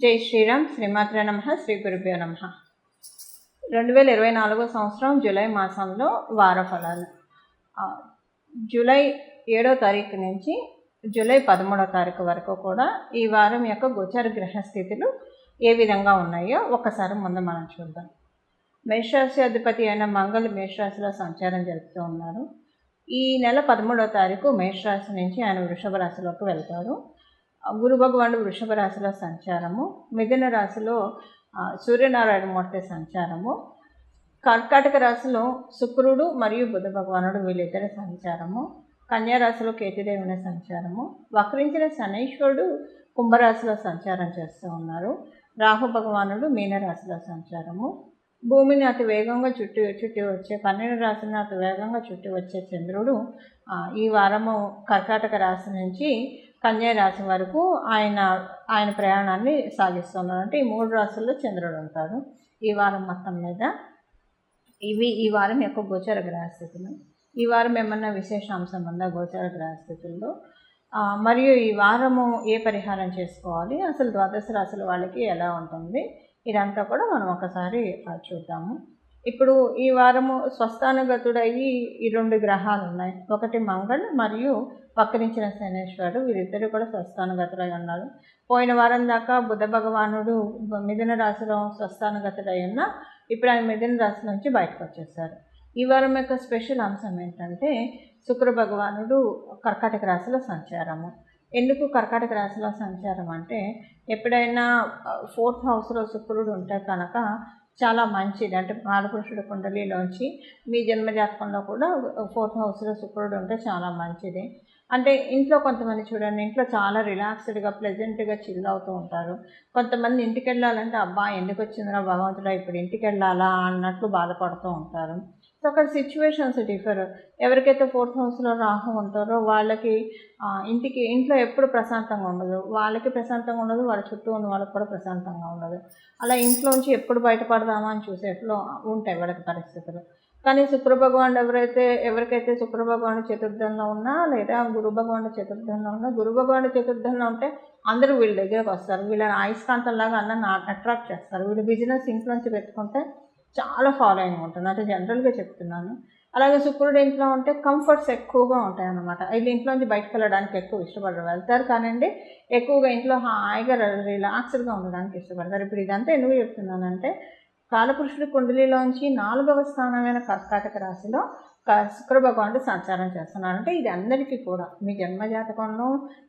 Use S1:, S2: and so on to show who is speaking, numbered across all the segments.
S1: జై శ్రీరామ్. శ్రీమాత్రే నమః. శ్రీ గురుభ్యో నమః. 2024 సంవత్సరం జూలై మాసంలో వార ఫలాలు. జూలై 7వ తారీఖు నుంచి జూలై 13వ తారీఖు వరకు కూడా ఈ వారం యొక్క గోచర గ్రహ స్థితులు ఏ విధంగా ఉన్నాయో ఒకసారి ముందు మనం చూద్దాం. మేషరాశి అధిపతి అయిన మంగళ మేషరాశిలో సంచారం జరుపుతూ ఉన్నారు. ఈ నెల 13వ తారీఖు మేషరాశి నుంచి ఆయన వృషభ రాశిలోకి వెళ్తారు. గురు భగవానుడు వృషభ రాశిలో సంచారము, మిథున రాశిలో సూర్యనారాయణ మూర్తి సంచారము, కర్కాటక రాశిలో శుక్రుడు మరియు బుధ భగవానుడు వీళ్ళిద్దరి సంచారము, కన్యా రాశిలో కేతుదేవుని సంచారము, వక్రించిన శనీశ్వరుడు కుంభరాశిలో సంచారం చేస్తూ ఉన్నారు. రాహు భగవానుడు మీనరాశిలో సంచారము, భూమిని అతి వేగంగా చుట్టి వచ్చే 12 రాశిని అతి వేగంగా చుట్టి వచ్చే చంద్రుడు ఈ వారము కర్కాటక రాశి నుంచి కన్యా రాశి వరకు ఆయన ప్రయాణాన్ని సాగిస్తున్నారు. అంటే ఈ 3 రాశుల్లో చంద్రుడు ఉంటాడు ఈ వారం మొత్తం మీద. ఇవి ఈ వారం యొక్క గోచర గ్రహస్థితులు. ఈ వారం ఏమన్నా విశేషాంశం ఉందా గోచర గ్రహస్థితుల్లో? మరియు ఈ వారము ఏ పరిహారం చేసుకోవాలి, అసలు ద్వాదశ రాశుల వాళ్ళకి ఎలా ఉంటుంది, ఇదంతా కూడా మనం ఒకసారి చూద్దాము. ఇప్పుడు ఈ వారము స్వస్థానగతుడయ్యి ఈ 2 గ్రహాలు ఉన్నాయి. ఒకటి మంగళ్ మరియు వక్రించిన శనేశ్వరుడు, వీరిద్దరు కూడా స్వస్థానగతుడై ఉన్నారు. పోయిన వారం దాకా బుధ భగవానుడు మిథున రాశిలో స్వస్థానగతుడై ఉన్న ఇప్పుడు ఆయన మిథున రాశి నుంచి బయటకు వచ్చేసారు. ఈ వారం యొక్క స్పెషల్ అంశం ఏంటంటే శుక్ర భగవానుడు కర్కాటక రాశిలో సంచారము. ఎందుకు కర్కాటక రాశిలో సంచారం అంటే ఎప్పుడైనా 4th హౌస్లో శుక్రుడు ఉంటే కనుక చాలా మంచిది. అంటే కాలపురుషుడు కుండలిలోంచి మీ జన్మజాతకంలో కూడా 4th హౌస్లో శుక్రుడు ఉంటే చాలా మంచిది. అంటే ఇంట్లో కొంతమంది చూడండి, ఇంట్లో చాలా రిలాక్స్డ్గా ప్లెజెంట్గా చిల్ అవుతూ ఉంటారు. కొంతమంది ఇంటికి వెళ్ళాలంటే అబ్బా ఎందుకు వచ్చిందిరా భగవంతుడా ఇప్పుడు ఇంటికి వెళ్ళాలా అన్నట్లు బాధపడుతూ ఉంటారు. సో అక్కడ సిచ్యువేషన్స్ డిఫర్. ఎవరికైతే 4th హౌస్లో రాహు ఉంటారో వాళ్ళకి ఇంట్లో ఎప్పుడు ప్రశాంతంగా ఉండదు, వాళ్ళకి ప్రశాంతంగా ఉండదు, వాళ్ళ చుట్టూ ఉన్న వాళ్ళకి కూడా ప్రశాంతంగా ఉండదు. అలా ఇంట్లోంచి ఎప్పుడు బయటపడదామా అని చూసేట్లో ఉంటాయి వాళ్ళకి పరిస్థితులు. కానీ శుక్ర భగవానుడు ఎవరికైతే శుక్ర భగవానుడు చతుర్థంలో ఉన్నా లేదా గురు భగవానుడు చతుర్థంలో ఉన్నా, గురు భగవానుడు చతుర్థంలో ఉంటే అందరూ వీళ్ళ దగ్గరకు వస్తారు. వీళ్ళని అయస్కాంతంలాగా అందరిని అట్రాక్ట్ చేస్తారు. వీళ్ళు బిజినెస్ ఇంట్లోంచి పెట్టుకుంటే చాలా ఫాలోయింగ్ ఉంటుంది, అంటే జనరల్గా చెప్తున్నాను. అలాగే శుక్రుడు ఇంట్లో ఉంటే కంఫర్ట్స్ ఎక్కువగా ఉంటాయి అన్నమాట. వీళ్ళు ఇంట్లోంచి బయటకు వెళ్ళడానికి ఎక్కువ ఇష్టపడరు. వెళ్తారు కానివ్వండి, ఎక్కువగా ఇంట్లో హాయిగా రిలాక్స్డ్గా ఉండడానికి ఇష్టపడతారు. ఇప్పుడు ఇదంతా ఎందుకు చెప్తున్నానంటే కాలపురుషుడి కుండలిలోంచి 4వ స్థానమైన కర్కాటక రాశిలో శుక్ర భగవానుడు సంచారం చేస్తున్నారు. అంటే ఇది అందరికీ కూడా మీ జన్మజాతకంలో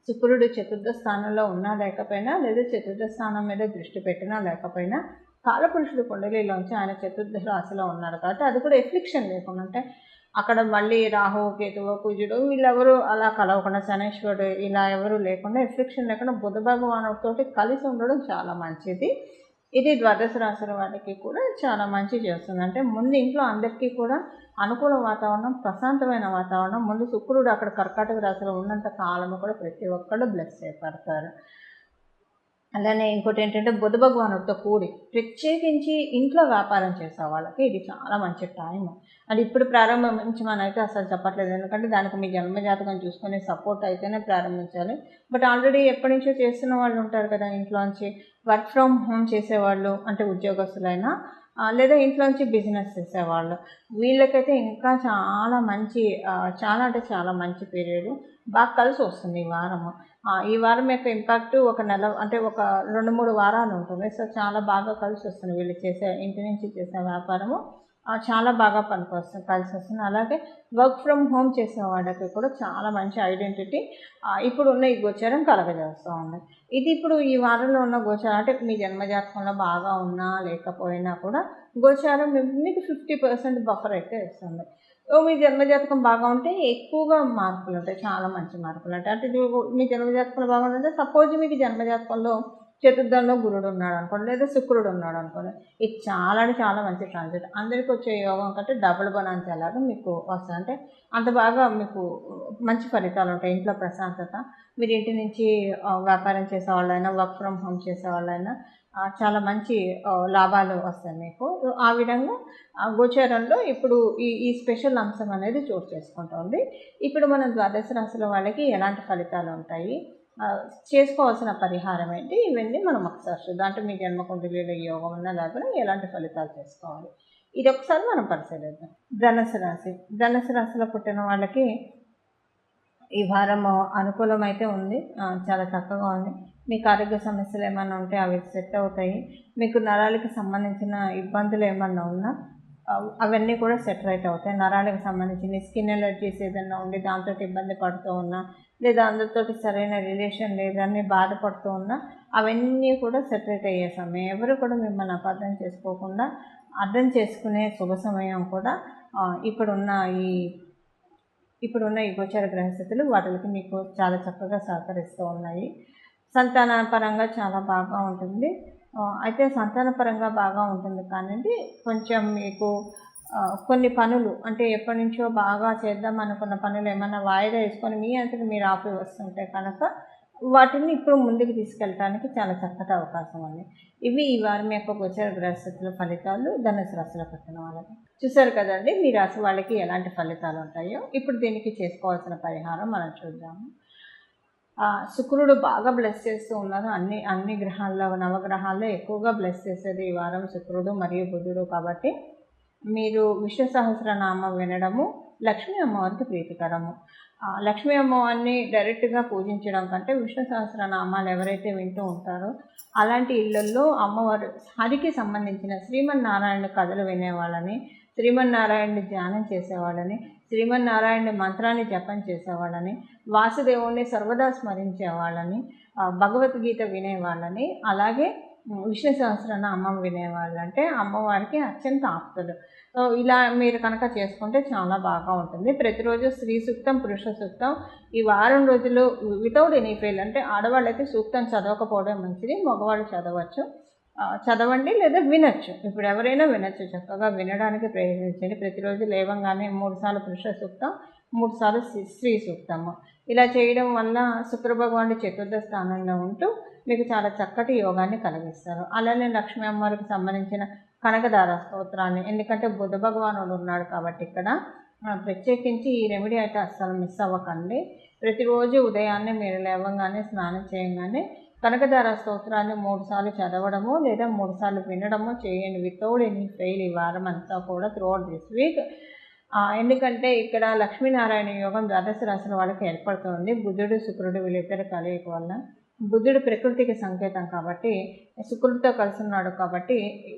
S1: శుక్రుడు చతుర్థ స్థానంలో ఉన్నా లేకపోయినా, లేదా చతుర్థ స్థానం మీద దృష్టి పెట్టినా లేకపోయినా, కాలపురుషుడు కుండలిలోంచి ఆయన చతుర్థ రాశిలో ఉన్నారు కాబట్టి అది కూడా ఎఫ్లిక్షన్ లేకుండా, అంటే అక్కడ మళ్ళీ రాహు కేతువు కుజుడు వీళ్ళెవరు అలా కలవకుండా, శనేశ్వరుడు ఇలా ఎవరు లేకుండా, ఎఫ్లిక్షన్ లేకుండా బుధ భగవానుడితోటి కలిసి ఉండడం చాలా మంచిది. ఇది ద్వాదశ రాశుల వాళ్ళకి కూడా చాలా మంచి చేస్తుంది. అంటే ముందు ఇంట్లో అందరికీ కూడా అనుకూల వాతావరణం, ప్రశాంతమైన వాతావరణం. ముందు శుక్రుడు అక్కడ కర్కాటక రాశిలో ఉన్నంత కాలము కూడా ప్రతి ఒక్కళ్ళు బ్లెస్ చేయబడతారు. అలానే ఇంకోటి ఏంటంటే బుధ భగవానుడితో కూడి ప్రత్యేకించి ఇంట్లో వ్యాపారం చేసే వాళ్ళకి ఇది చాలా మంచి టైం. అది ఇప్పుడు ప్రారంభించమని అసలు చెప్పట్లేదు, ఎందుకంటే దానికి మీ జన్మజాతకం చూసుకునే సపోర్ట్ అయితేనే ప్రారంభించాలి. బట్ ఆల్రెడీ ఎప్పటి నుంచో చేస్తున్న వాళ్ళు ఉంటారు కదా, ఇంట్లోంచి వర్క్ ఫ్రమ్ హోమ్ చేసేవాళ్ళు, అంటే ఉద్యోగస్తులైనా లేదా ఇంట్లోంచి బిజినెస్ చేసేవాళ్ళు, వీళ్ళకైతే ఇంకా చాలా మంచి చాలా అంటే చాలా మంచి పీరియడ్, బాగా కలిసి వస్తుంది ఈ వారము. ఈ వారం యొక్క ఇంపాక్ట్ ఒక నెల అంటే ఒక 2-3 వారాలు ఉంటుంది. సో చాలా బాగా కలిసి వస్తుంది. వీళ్ళు చేసే ఇంటి నుంచి చేసే వ్యాపారము చాలా బాగా కలిసి వస్తుంది. అలాగే వర్క్ ఫ్రమ్ హోమ్ చేసే వాళ్ళకి కూడా చాలా మంచి ఐడెంటిటీ ఇప్పుడు ఉన్న ఈ గోచారం కలగజేస్తూ ఉంది. ఇది ఇప్పుడు ఈ వారంలో ఉన్న గోచారం, అంటే మీ జన్మజాతకంలో బాగా ఉన్నా లేకపోయినా కూడా గోచారం మీకు 50% బఫర్ అయితే ఇస్తుంది. మీ జన్మజాతకం బాగా ఉంటే ఎక్కువగా మార్పులు ఉంటాయి, చాలా మంచి మార్పులు ఉంటాయి. అంటే మీ జన్మజాతకంలో బాగుంటుంటే సపోజ్ మీకు జన్మజాతకంలో చతుర్థంలో గురుడు ఉన్నాడు అనుకోండి, లేదా శుక్రుడు ఉన్నాడు అనుకోండి, ఇది చాలా అంటే చాలా మంచి ట్రాన్సిట్. అందరికీ వచ్చే యోగం కంటే డబుల్ బనాన్స్ ఎలాగో మీకు వస్తుంది. అంటే అంత బాగా మీకు మంచి ఫలితాలు ఉంటాయి. ఇంట్లో ప్రశాంతత, మీరు ఇంటి నుంచి వ్యాపారం చేసేవాళ్ళైనా వర్క్ ఫ్రమ్ హోమ్ చేసేవాళ్ళైనా చాలా మంచి లాభాలు వస్తాయి మీకు. ఆ విధంగా గోచారంలో ఇప్పుడు ఈ స్పెషల్ అంశం అనేది చోటు చేసుకుంటుంది. ఇప్పుడు మనం ద్వాదశ రాశుల వాళ్ళకి ఎలాంటి ఫలితాలు ఉంటాయి, చేసుకోవాల్సిన పరిహారం ఏంటి, ఇవన్నీ మనం ఒకసారి చూద్దాం. అంటే మీ జన్మకుండలిలో యోగం ఉన్న లేకుండా ఎలాంటి ఫలితాలు చేసుకోవాలి, ఇది ఒకసారి మనం పరిశీలిద్దాం. ధనుసు రాశిలో పుట్టిన వాళ్ళకి ఈ వారం అనుకూలమైతే ఉంది, చాలా చక్కగా ఉంది. మీకు ఆరోగ్య సమస్యలు ఏమైనా ఉంటే అవి సెట్ అవుతాయి. మీకు నరాలకి సంబంధించిన ఇబ్బందులు ఏమన్నా ఉన్నా అవన్నీ కూడా సెట్ రైట్ అవుతాయి. నరాలకు సంబంధించిన స్కిన్ ఎలర్జీస్ ఏదైనా ఉండి దాంతో ఇబ్బంది పడుతూ ఉన్నా, లేదా అందరితో సరైన రిలేషన్ లేదని బాధపడుతూ ఉన్నా అవన్నీ కూడా సెట్ రైట్ అయ్యే సమయం. ఎవరు కూడా మిమ్మల్ని అపార్థం చేసుకోకుండా అర్థం చేసుకునే శుభ సమయం కూడా ఇప్పుడున్న ఈ గోచర గ్రహస్థితులు వాటికి మీకు చాలా చక్కగా సహకరిస్తూ ఉన్నాయి. సంతానపరంగా చాలా బాగా ఉంటుంది. అయితే సంతానపరంగా బాగా ఉంటుంది కానీ కొంచెం మీకు కొన్ని పనులు అంటే ఎప్పటి నుంచో బాగా చేద్దాం అనుకున్న పనులు ఏమైనా వాయిదా వేసుకొని మీ అంతటి మీరు ఆపి వస్తుంటే కనుక వాటిని ఇప్పుడు ముందుకు తీసుకెళ్ళడానికి చాలా చక్కటి అవకాశం ఉంది. ఇవి ఈ వారం యొక్క గోచర గ్రహస్థితుల ఫలితాలు ధనుసు రాశిలో పుట్టిన వాళ్ళకి. చూసారు కదండి, మీ రాశి వాళ్ళకి ఎలాంటి ఫలితాలు ఉంటాయో. ఇప్పుడు దీనికి చేసుకోవాల్సిన పరిహారం మనం చూద్దాము. శుక్రుడు బాగా బ్లెస్ చేస్తూ ఉన్నారు. అన్ని గ్రహాల్లో, నవగ్రహాల్లో ఎక్కువగా బ్లెస్ చేసేది ఈ వారం శుక్రుడు మరియు బుధుడు. కాబట్టి మీరు విష్ణు సహస్రనామం వినడము లక్ష్మీ అమ్మవారికి ప్రీతికరము. లక్ష్మీ అమ్మవారిని డైరెక్ట్గా పూజించడం కంటే విష్ణు సహస్రనామాలు ఎవరైతే వింటూ ఉంటారో అలాంటి ఇళ్లల్లో అమ్మవారు హరికి సంబంధించిన శ్రీమన్నారాయణ కథలు వినేవాళ్ళని, శ్రీమన్నారాయణని ధ్యానం చేసేవాళ్ళని, శ్రీమన్నారాయణ మంత్రాన్ని జపం చేసేవాళ్ళని, వాసుదేవుణ్ణి సర్వదా స్మరించేవాళ్ళని, భగవద్గీత వినేవాళ్ళని, అలాగే విష్ణు సహస్రనామం వినేవాళ్ళు అంటే అమ్మవారికి అత్యంత ఆప్తులు. ఇలా మీరు కనుక చేసుకుంటే చాలా బాగా ఉంటుంది. ప్రతిరోజు స్త్రీ సూక్తం, పురుష సూక్తం ఈ వారం రోజులు వితౌట్ ఎనీ ఫెయిల్, అంటే ఆడవాళ్ళైతే సూక్తం చదవకపోవడం మంచిది, మగవాళ్ళు చదవండి లేదా వినొచ్చు. ఇప్పుడు ఎవరైనా వినొచ్చు, చక్కగా వినడానికి ప్రయత్నించండి. ప్రతిరోజు లేవంగానే 3 సార్లు పురుష సూక్తం, 3 సార్లు స్త్రీ సూక్తము. ఇలా చేయడం వల్ల శుక్రభగవానుడు చతుర్థ స్థానంలో ఉంటూ మీకు చాలా చక్కటి యోగాన్ని కలిగిస్తారు. అలానే లక్ష్మీ అమ్మవారికి సంబంధించిన కనకదార స్తోత్రాన్ని, ఎందుకంటే బుధ భగవానుడు ఉన్నాడు కాబట్టి ఇక్కడ ప్రత్యేకించి ఈ రెమెడీ అయితే అస్సలు మిస్ అవ్వకండి. ప్రతిరోజు ఉదయాన్నే మీరు లేవగానే స్నానం చేయగానే కనకదార స్తోత్రాన్ని 3 సార్లు చదవడము లేదా 3 సార్లు వినడము చేయండి. వితౌట్ ఎనీ ఫెయిల్ ఈ వారం అంతా కూడా త్రూఅవుట్ దిస్ వీక్. ఎందుకంటే ఇక్కడ లక్ష్మీనారాయణ యోగం ద్వాదశ రాశుల వాళ్ళకి ఏర్పడుతుంది. బుధుడు శుక్రుడు వీళ్ళిద్దరు కలయిక వల్ల. బుధుడు ప్రకృతికి సంకేతం కాబట్టి శుక్రుడితో కలిసి ఉన్నాడు కాబట్టి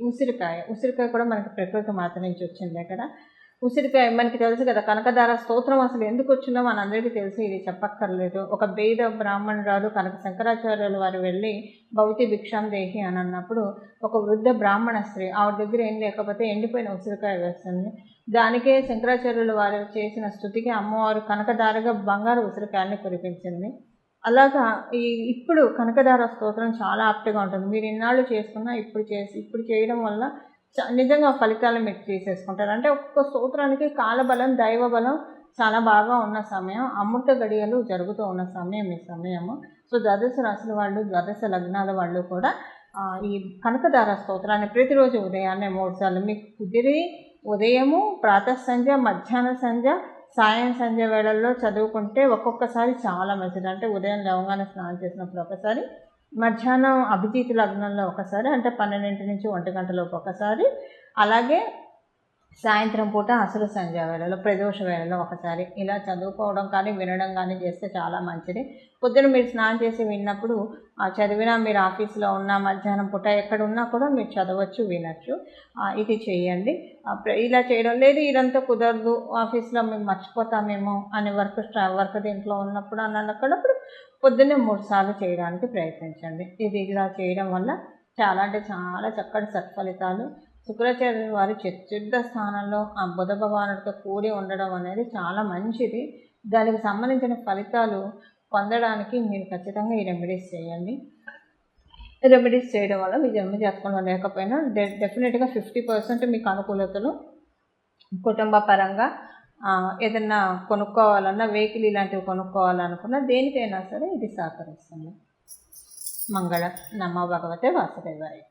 S1: ఉసిరికాయ కూడా మనకి ప్రకృతి మాత నుంచి వచ్చింది. ఇక్కడ ఉసిరికాయ మనకి తెలుసు కదా, కనకదార స్తోత్రం అసలు ఎందుకు వచ్చిందో మనందరికీ తెలిసి ఇది చెప్పక్కర్లేదు. ఒక వేద బ్రాహ్మణురాలు కనక శంకరాచార్యులు వారు వెళ్ళి భౌతి భిక్షాం దేహి అని అన్నప్పుడు ఒక వృద్ధ బ్రాహ్మణ స్త్రీ ఆవిడ దగ్గర ఏం లేకపోతే ఎండిపోయిన ఉసిరికాయ వేస్తుంది. దానికే శంకరాచార్యులు వారు చేసిన స్తుతికి అమ్మవారు కనకదారగా బంగారు ఉసిరికాయని కురిపించింది. అలాగా ఇప్పుడు కనకదార స్తోత్రం చాలా ఆప్ట్గా ఉంటుంది. మీరు ఇన్నాళ్ళు చేసుకున్నా ఇప్పుడు చేయడం వల్ల నిజంగా ఫలితాలు మీరు తీసేసుకుంటారు. అంటే ఒక్కొక్క స్తోత్రానికి కాలబలం, దైవబలం చాలా బాగా ఉన్న సమయం, అమృత గడియలు జరుగుతూ ఉన్న సమయం ఈ సమయము. సో ద్వాదశ రాశుల వాళ్ళు, ద్వాదశ లగ్నాల వాళ్ళు కూడా ఈ కనకదార స్తోత్రాన్ని ప్రతిరోజు ఉదయాన్నే 3 సార్లు మీకు కుదిరి ఉదయము, ప్రాతః సంధ్య, మధ్యాహ్న సంధ్య, సాయం సంధ్య వేళల్లో చదువుకుంటే ఒక్కొక్కసారి చాలా మంచిది. అంటే ఉదయం లేవగానే స్నానం చేసినప్పుడు ఒకసారి, మధ్యాహ్నం అభిజిత్ లగ్నంలో ఒకసారి, అంటే 12 నుంచి 1 గంటలోపు ఒకసారి, అలాగే సాయంత్రం పూట అసలు సంధ్య వేళలో, ప్రదోష వేళలో ఒకసారి ఇలా చదువుకోవడం కానీ వినడం కానీ చేస్తే చాలా మంచిది. పొద్దున మీరు స్నానం చేసి విన్నప్పుడు చదివినా, మీరు ఆఫీస్లో ఉన్నా, మధ్యాహ్నం పూట ఎక్కడున్నా కూడా మీరు చదవచ్చు, వినొచ్చు. ఇది చేయండి. ఇలా చేయడం లేదు ఇదంతా కుదరదు, ఆఫీస్లో మేము మర్చిపోతామేమో అని వర్క్ దీంట్లో ఉన్నప్పుడు అని అన్నప్పుడు పొద్దున్నే 3 సార్లు చేయడానికి ప్రయత్నించండి. ఇలా చేయడం వల్ల చాలా అంటే చాలా చక్కటి సత్ఫలితాలు. శుక్రాచార్యుల వారి చతుర్థ స్థానంలో ఆ బుధ భగవానుడితో కూడి ఉండడం అనేది చాలా మంచిది. దానికి సంబంధించిన ఫలితాలు పొందడానికి మీరు ఖచ్చితంగా ఈ రెమెడీస్ చేయండి. రెమెడీస్ చేయడం వల్ల మీ జన్మ జాతకంలో లేకపోయినా డెఫినెట్గా 50% మీకు అనుకూలతలు, కుటుంబ పరంగా ఏదన్నా కొనుక్కోవాలన్నా, వెహికల్ ఇలాంటివి కొనుక్కోవాలనుకున్నా దేనికైనా సరే ఇది సహకరిస్తుంది. మంగళం. నమో భగవతే వాసుదేవాయ.